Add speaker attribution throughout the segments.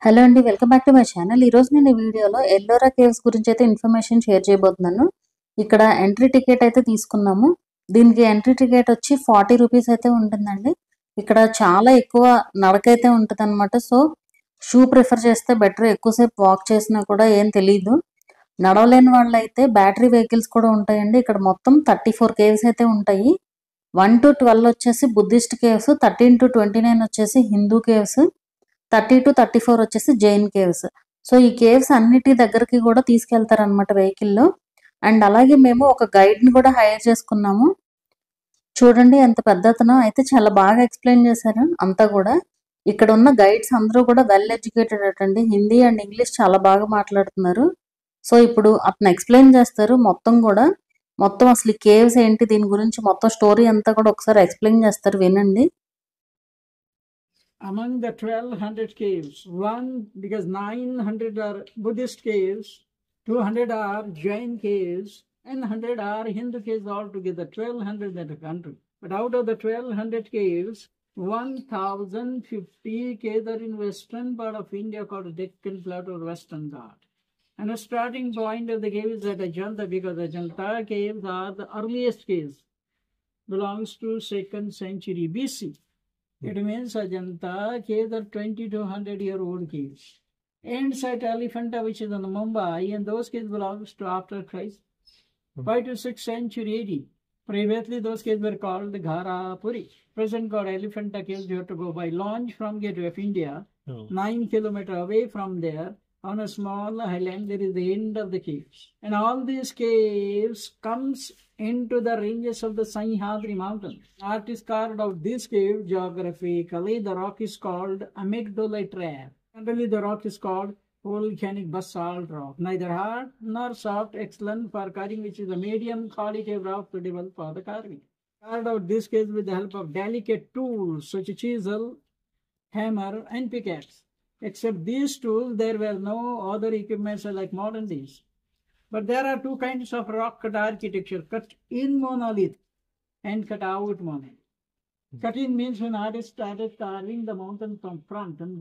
Speaker 1: Hello అండి. Welcome back to my channel. ఈరోజు నేను ఈ వీడియోలో ఎల్లోరా కేవ్స్ గురించి అయితే ఇన్ఫర్మేషన్ షేర్ చేయబోతున్నాను. ఇక్కడ ఎంట్రీ టికెట్ అయితే తీసుకున్నాము. దీనికి ఎంట్రీ టికెట్ వచ్చి 40 రూపీస్ అయితే ఉంటుందండి. ఇక్కడ చాలా ఎక్కువ నడకైతే ఉంటుందన్నమాట. సో షూ ప్రిఫర్ చేస్తే బెటర్. ఎక్కువసేపు వాక్ చేసినా కూడా ఏం తెలీదు. నడవలేని వాళ్ళైతే బ్యాటరీ వెహికల్స్ కూడా ఉంటాయండి. ఇక్కడ మొత్తం 34 కేవ్స్ అయితే ఉంటాయి. 1 to 12 వచ్చేసి బుద్ధిస్ట్ కేవ్స్, 13 to 29 వచ్చేసి హిందూ కేవ్స్, 30 to 34 వచ్చేసి జైన్ కేవ్స్. సో ఈ కేవ్స్ అన్నిటి దగ్గరికి కూడా తీసుకెళ్తారనమాట వెహికల్లో. అండ్ అలాగే మేము ఒక గైడ్ని కూడా హైర్ చేసుకున్నాము. చూడండి ఎంత పెద్ద అతను అయితే, చాలా బాగా ఎక్స్ప్లెయిన్ చేశారు అంతా కూడా. ఇక్కడ ఉన్న గైడ్స్ అందరూ కూడా వెల్ ఎడ్యుకేటెడ్ అటండి. హిందీ అండ్ ఇంగ్లీష్ చాలా బాగా మాట్లాడుతున్నారు. సో ఇప్పుడు అతను ఎక్స్ప్లెయిన్ చేస్తారు మొత్తం అసలు ఈ కేవ్స్ ఏంటి, దీని గురించి మొత్తం స్టోరీ అంతా కూడా ఒకసారి ఎక్స్ప్లెయిన్ చేస్తారు, వినండి.
Speaker 2: Among the 1200 caves, because 900 are Buddhist caves, 200 are Jain caves, and 100 are Hindu caves altogether, 1200 in the country. But out of the 1200 caves, 1050 caves are in western part of India called Deccan Plateau or Western Ghat. And the starting point of the cave is at Ajanta, because Ajanta caves are the earliest caves, belongs to 2nd century BC. It means Ajanta caves are 2200-year-old caves. Ends at Elephanta, which is in Mumbai, and those caves belongs to after Christ, 5 to 6th century AD. Previously, those caves were called Gharapuri. Present called Elephanta caves. You have to go by launch from Gateway of India, 9 kilometers away from there. On a small highland, there is the end of the caves. And all these caves comes into the ranges of the Sahyadri mountains. Art is carved out this cave geographically. The rock is called amygdalite trap. Generally, the rock is called volcanic basalt rock. Neither hard nor soft, excellent for carving, which is a medium quality of rock suitable for the carving. Carved out this cave with the help of delicate tools such as chisel, hammer, and pickaxe. Except these tools, there were no other equipments like modern days. But there are two kinds of rock cut architecture: cut in monolith and cut out monolith. Cut in means when artists started carving the mountain from front and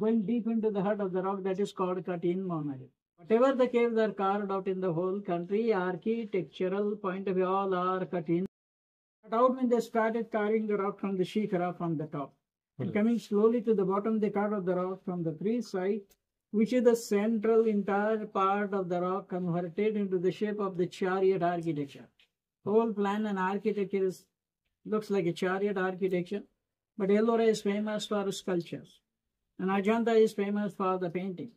Speaker 2: going deep into the heart of the rock, that is called cut in monolith. Whatever the caves are carved out in the whole country, architectural point of view, all are cut in. Cut out when they started carving the rock from the shikara, from the top. And coming slowly to the bottom, they cut out the rock from the three sides, which is the central entire part of the rock converted into the shape of the chariot architecture. Whole plan and architecture looks like a chariot architecture. But Ellora is famous for sculptures, and Ajanta is famous for the painting.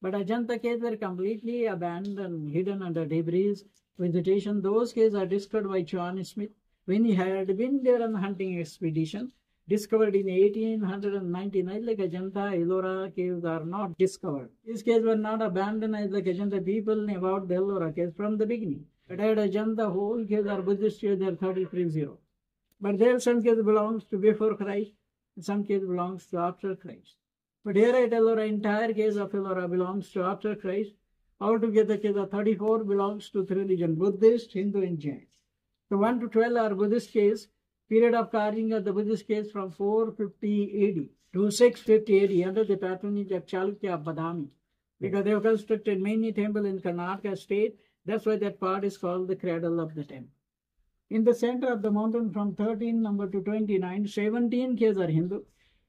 Speaker 2: But Ajanta caves were completely abandoned, hidden under debris, vegetation. Those caves are discovered by John Smith when he had been there on a hunting expedition. Discovered in 1899, like Ajanta, Ellora caves are not discovered. These caves were not abandoned as like Ajanta. People knew about the Ellora caves from the beginning. But at Ajanta, whole caves are Buddhist caves, they are 33-0. But there some caves belongs to before Christ, and some caves belongs to after Christ. But here at Ellora, entire caves of Ellora belongs to after Christ. Altogether, caves of 34 belongs to three religions: Buddhist, Hindu, and Jain. So 1 to 12 are Buddhist caves. Period of carving of the Buddhist caves from 450 AD to 650 AD under the patronage of Chalukya of Badami. Because they have constructed many temples in Karnataka state. That's why that part is called the cradle of the temple. In the center of the mountain from 13 number to 29, 17 caves are Hindu.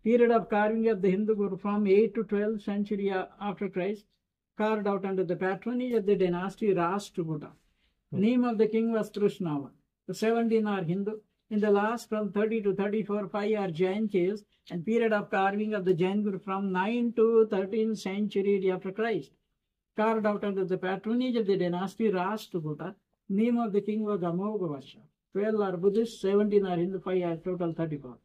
Speaker 2: Period of carving of the Hindu Guru from 8 to 12th century after Christ. Carved out under the patronage of the dynasty Rashtrakuta. Name of the king was Trishnavan. The 17 are Hindu. In the last from 30 to 34, 5 are Jain caves, and period of carving of the Jain Guru from 9 to 13th century after Christ. Carved out under the patronage of the dynasty Rashtrakuta. Name of the king was Amoghavarsha. 12 are Buddhist, 17 are Hindu, 5 are total 34.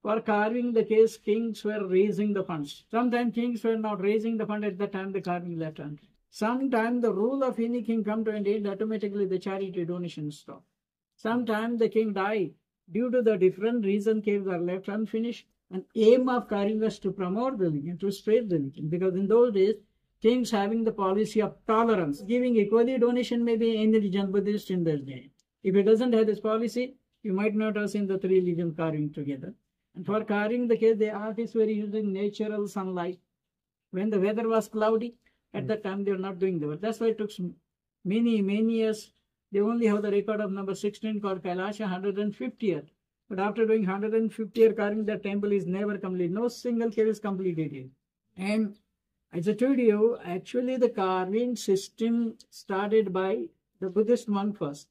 Speaker 2: For carving the case, kings were raising the funds. Sometimes kings were not raising the fund at the time the carving left unfinished. Sometimes the rule of any king come to an end, automatically the charity donations stop. Sometimes the king died. Due to the different reason, caves are left unfinished. And aim of carving was to promote religion, to spread religion. Because in those days, kings having the policy of tolerance, giving equally donation maybe any religion, Buddhist, in their Jain. If it doesn't have this policy, you might not have seen the three religions carving together. And for carving the cave, the artists were using natural sunlight. when the weather was cloudy. At that time, they were not doing the work. That's why it took many years. They only have the record of number 16 called Kailasha, 150 years. But after doing 150 year carving, the temple is never complete. No single cave is completed yet. And as I told you, actually the carving system started by the Buddhist monk first.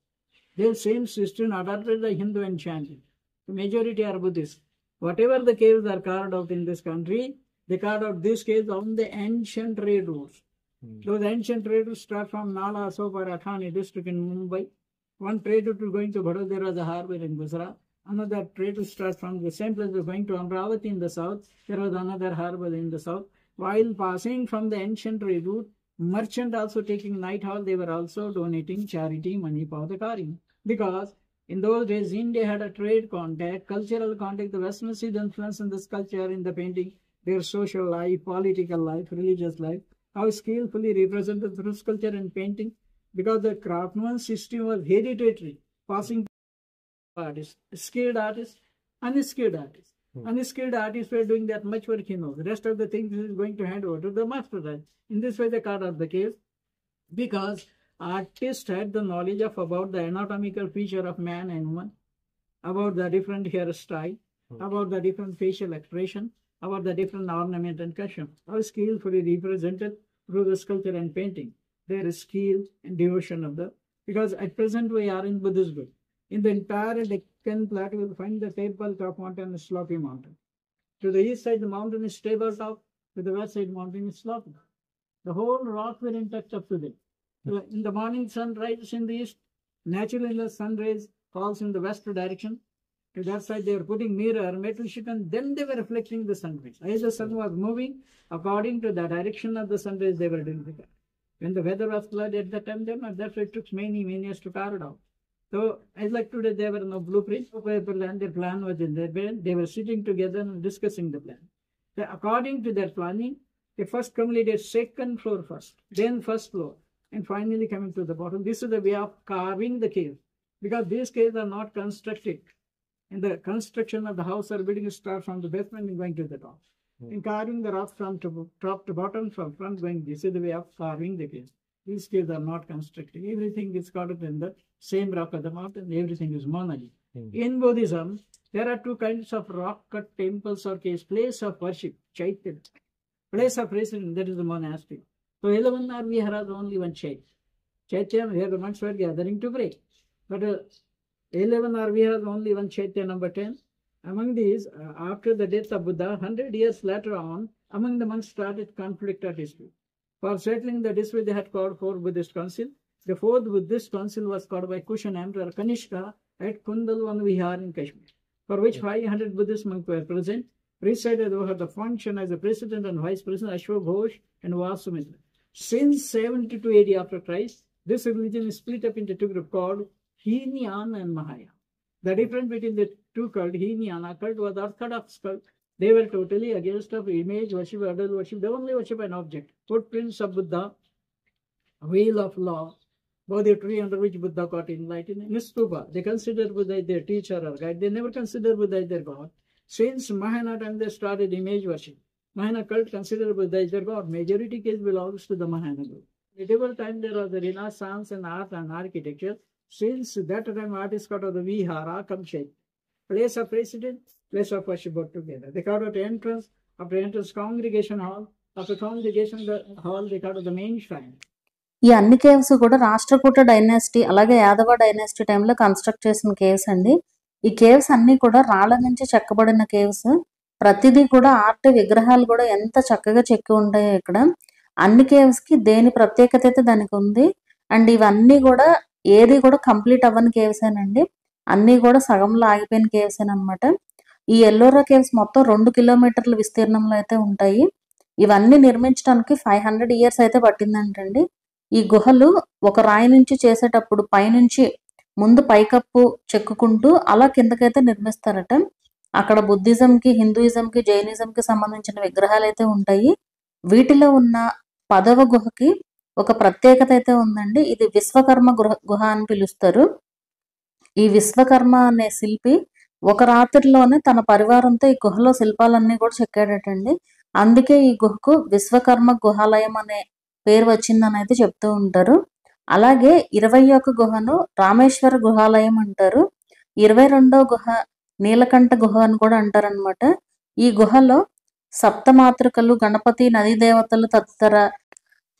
Speaker 2: Their same system adopted the Hindu and chanted. The majority are Buddhists. Whatever the caves are carved out in this country, they carved out these caves on the ancient trade routes. Those ancient trade routes start from Nala, Sopara, Thane district in Mumbai. One trade route is going to Vadodara, the harbor in Gujarat. Another trade route starts from the same place, going to Amravati in the south. There was another harbor in the south. While passing from the ancient trade route, merchant also taking night hall, they were also donating charity money for the carving. Because in those days, India had a trade contact, cultural contact. The Western sees influence in this culture, in the painting, their social life, political life, religious life, how skillfully represented through sculpture and painting. Because the craftsman system was hereditary, passing artists, skilled artists, unskilled artists. Unskilled artists were doing that much work, The rest of the things is going to hand over to the master. In this way, they carved out the cave, because artists had the knowledge of about the anatomical feature of man and woman, about the different hairstyle, about the different facial expression, about the different ornament and cushion, all skillfully represented through the sculpture and painting. Their skill and devotion of the, because at present we are in Buddhism. In the entire Deccan Plateau, you will find the tabletop mountain and slopy mountain. To the east side, the mountain is tabletop. To the west side, mountain is slopy. The whole rock will intact up to date. So in the morning, sun rises in the east. Naturally, the sun rays falls in the west direction. To that side, they were putting mirror, metal sheet, and then they were reflecting the sun rays. As the sun was moving, according to the direction of the sun rays, they were doing the carving. When the weather was cloudy at that time, that's why it took many years to carve it out. So, as like today, there were no blueprints, no paper plan, their plan was in their brain. They were sitting together and discussing the plan. So according to their planning, they first completed second floor first, then first floor, and finally coming to the bottom. This is the way of carving the cave, because these caves are not constructed. And the construction of the house or building starts from the basement and going to the top. In carving the rock from top to bottom, from front going, this is the way of carving the cave. These caves are not constructed. Everything is carved in the same rock of the mountain. Everything is monolith. In Buddhism, there are two kinds of rock-cut temples or caves. Place of worship, chaitya. Place of residence, that is the monastery. So 11 are viharas, only one chaitya. Chaitya, where the monks were gathering to pray. But 11 are viharas, only one chaitya, number 10. Among these, after the death of Buddha, 100 years later on, among the monks started conflict or dispute. For settling the dispute, they had called for Buddhist council. The fourth Buddhist council was called by Kushan Emperor Kanishka at Kundalwan Vihar in Kashmir, for which 500 Buddhist monks were present. Presided over the function as the president and vice president Ashok Ghosh and Vasumitra. Since 72 AD after Christ, this religion is split up into two groups called Heenyana and Mahayana. The difference between the two cult, Heenyana cult was Orthodox cult. They were totally against of image worship, idol worship. They only worship an object. Footprints of Buddha, wheel of law, Bodhi tree under which Buddha got enlightened. Nistupa, they consider Buddha as their teacher or guide. They never consider Buddha as their God. Since Mahayana time, they started image worship. Mahayana cult considered Buddha as their God. Majority case belongs to the Mahayana group. Medieval time, there was the Renaissance in art and architecture. Since that time, art is called the Vihara, Kamshet. Place of residence, place of worship both together. They called the entrance, after entrance, congregation hall. After congregation hall, they called the main shrine.
Speaker 1: ఈ అన్ని caves కూడా Rashtrakuta dynasty అలాగే Yadava dynasty టైంలో construct చేసిన caves అండి. ఈ caves అన్ని కూడా రాళ్ల నుంచి చెక్కబడిన కేవ్స్. ప్రతిదీ కూడా ఆర్ట్ విగ్రహాలు కూడా ఎంత చక్కగా చెక్కి ఉంటాయో ఇక్కడ. అన్ని కేవ్స్ కి దేని ప్రత్యేకత అయితే దానికి ఉంది. అండ్ ఇవన్నీ కూడా ఏది కూడా కంప్లీట్ అవ్వని కేవ్స్ ఏనండి. అన్ని కూడా సగంలో ఆగిపోయిన కేవ్స్ అనమాట. ఈ ఎల్లోరా కేవ్స్ మొత్తం 2 కిలోమీటర్ల విస్తీర్ణంలో అయితే ఉంటాయి. ఇవన్నీ నిర్మించడానికి 500 ఇయర్స్ అయితే పట్టిందంటండి. ఈ గుహలు ఒక రాయి నుంచి చేసేటప్పుడు పైనుంచి ముందు పైకప్పు చెక్కుకుంటూ అలా కిందకైతే నిర్మిస్తారట. అక్కడ బుద్ధిజంకి, హిందూయిజంకి, జైనిజంకి సంబంధించిన విగ్రహాలు అయితే ఉంటాయి. వీటిలో ఉన్న 10వ గుహకి ఒక ప్రత్యేకత అయితే ఉందండి. ఇది విశ్వకర్మ గుహ అని పిలుస్తారు. ఈ విశ్వకర్మ అనే శిల్పి ఒక రాత్రిలోనే తన పరివారంతో ఈ గుహలో శిల్పాలన్నీ కూడా చెక్కాడటండి. అందుకే ఈ గుహకు విశ్వకర్మ గుహాలయం అనే పేరు వచ్చిందని అయితే చెప్తూ ఉంటారు. అలాగే 21 గుహను రామేశ్వర గుహాలయం అంటారు. 22వ గుహ నీలకంఠ గుహ అని కూడా అంటారనమాట. ఈ గుహలో సప్తమాతృకలు, గణపతి, నదీ దేవతలు తదితర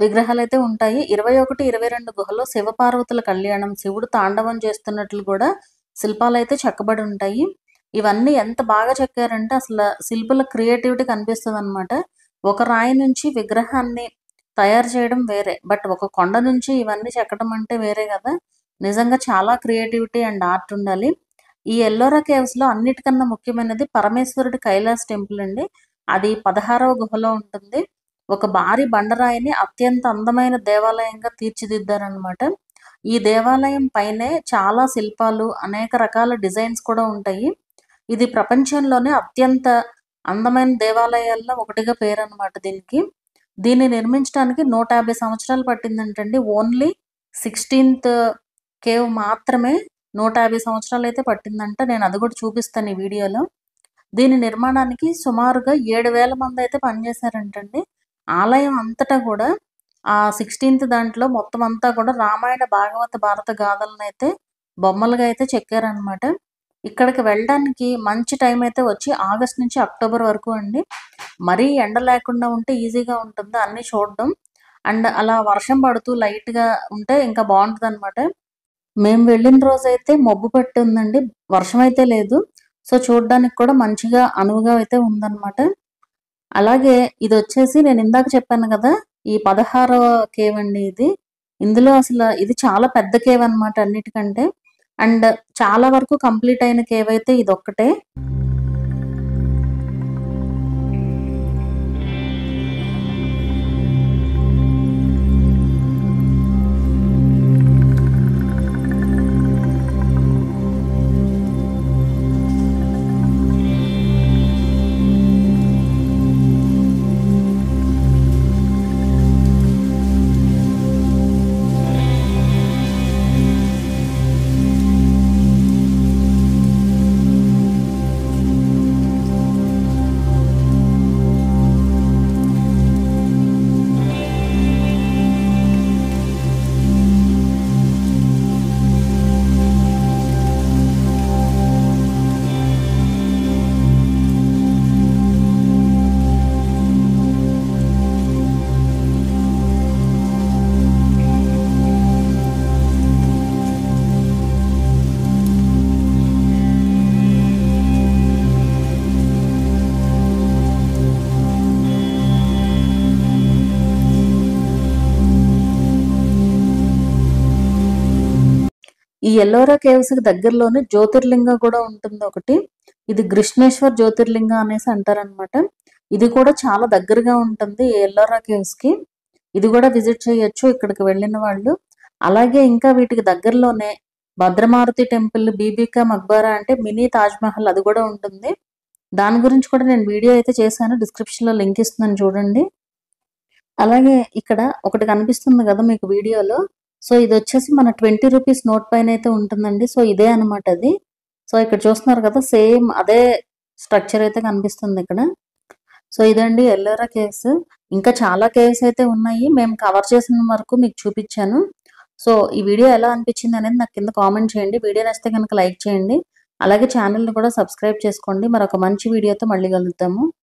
Speaker 1: విగ్రహాలు అయితే ఉంటాయి. 21, 22 గుహలో శివపార్వతుల కళ్యాణం, శివుడు తాండవం చేస్తున్నట్లు కూడా శిల్పాలు అయితే చెక్కబడి ఉంటాయి. ఇవన్నీ ఎంత బాగా చెక్కారంటే అసలు శిల్పుల క్రియేటివిటీ కనిపిస్తుంది అనమాట. ఒక రాయి నుంచి విగ్రహాన్ని తయారు చేయడం వేరే, బట్ ఒక కొండ నుంచి ఇవన్నీ చెక్కడం అంటే వేరే కదా. నిజంగా చాలా క్రియేటివిటీ అండ్ ఆర్ట్ ఉండాలి. ఈ ఎల్లోరా కేవ్స్ లో అన్నిటికన్నా ముఖ్యమైనది పరమేశ్వరుడి కైలాస్ టెంపుల్ అండి. అది 16వ గుహలో ఉంటుంది. ఒక భారీ బండరాయిని అత్యంత అందమైన దేవాలయంగా తీర్చిదిద్దారనమాట. ఈ దేవాలయం పైనే చాలా శిల్పాలు, అనేక రకాల డిజైన్స్ కూడా ఉంటాయి. ఇది ప్రపంచంలోనే అత్యంత అందమైన దేవాలయాల్లో ఒకటిగా పేరనమాట దీనికి. దీన్ని నిర్మించడానికి 150 సంవత్సరాలు పట్టిందంటండి. ఓన్లీ 16th కేవ్ మాత్రమే 150 సంవత్సరాలు అయితే పట్టిందంట. నేను అది కూడా చూపిస్తాను ఈ వీడియోలో. దీని నిర్మాణానికి సుమారుగా 7,000 మంది అయితే పనిచేశారంటండి. ఆలయం అంతటా కూడా ఆ 16th దాంట్లో మొత్తం అంతా కూడా రామాయణ, భాగవత, భారత గాథలను అయితే బొమ్మలుగా అయితే చెక్కారనమాట. ఇక్కడికి వెళ్ళడానికి మంచి టైం అయితే వచ్చి ఆగస్ట్ నుంచి అక్టోబర్ వరకు అండి. మరీ ఎండ లేకుండా ఉంటే ఈజీగా ఉంటుంది అన్నీ చూడడం. అండ్ అలా వర్షం పడుతూ లైట్గా ఉంటే ఇంకా బాగుంటుంది అనమాట. మేము వెళ్ళిన రోజు అయితే మబ్బు పట్టి ఉందండి, వర్షం అయితే లేదు. సో చూడడానికి కూడా మంచిగా అనువుగా అయితే ఉందన్నమాట. అలాగే ఇది వచ్చేసి నేను ఇందాక చెప్పాను కదా, ఈ 16వ కేవ్ అండి ఇది. ఇందులో అసలు ఇది చాలా పెద్ద కేవ్ అనమాట అన్నిటికంటే. అండ్ చాలా వరకు కంప్లీట్ అయిన కేవ్ అయితే ఇది ఒక్కటే. ఈ ఎల్లోరా కేవ్స్ కి దగ్గరలోనే జ్యోతిర్లింగ కూడా ఉంటుంది ఒకటి. ఇది కృష్ణేశ్వర్ జ్యోతిర్లింగ అనేసి అంటారనమాట. ఇది కూడా చాలా దగ్గరగా ఉంటుంది ఎల్లోరా కేవ్స్ కి. ఇది కూడా విజిట్ చేయొచ్చు ఇక్కడికి వెళ్ళిన వాళ్ళు. అలాగే ఇంకా వీటికి దగ్గరలోనే భద్రమారుతి టెంపుల్, బీబీకా మక్బరా అంటే మినీ తాజ్ మహల్ అది కూడా ఉంటుంది. దాని గురించి కూడా నేను వీడియో అయితే చేశాను, డిస్క్రిప్షన్ లో లింక్ ఇస్తున్నాను చూడండి. అలాగే ఇక్కడ ఒకటి కనిపిస్తుంది కదా మీకు వీడియోలో, సో ఇది వచ్చేసి మన 20 రూపీస్ నోట్ పైన అయితే ఉంటుందండి. సో ఇదే అనమాట అది. సో ఇక్కడ చూస్తున్నారు కదా, సేమ్ అదే స్ట్రక్చర్ అయితే కనిపిస్తుంది ఇక్కడ. సో ఇదండి ఎల్లోరా కేవ్స్. ఇంకా చాలా కేవ్స్ అయితే ఉన్నాయి, మేము కవర్ చేసిన వరకు మీకు చూపించాను. సో ఈ వీడియో ఎలా అనిపించింది అనేది నాకు కింద కామెంట్ చేయండి. వీడియో నచ్చితే కనుక లైక్ చేయండి. అలాగే ఛానల్ని కూడా సబ్స్క్రైబ్ చేసుకోండి. మరొక మంచి వీడియోతో మళ్ళీ కలుద్దాము.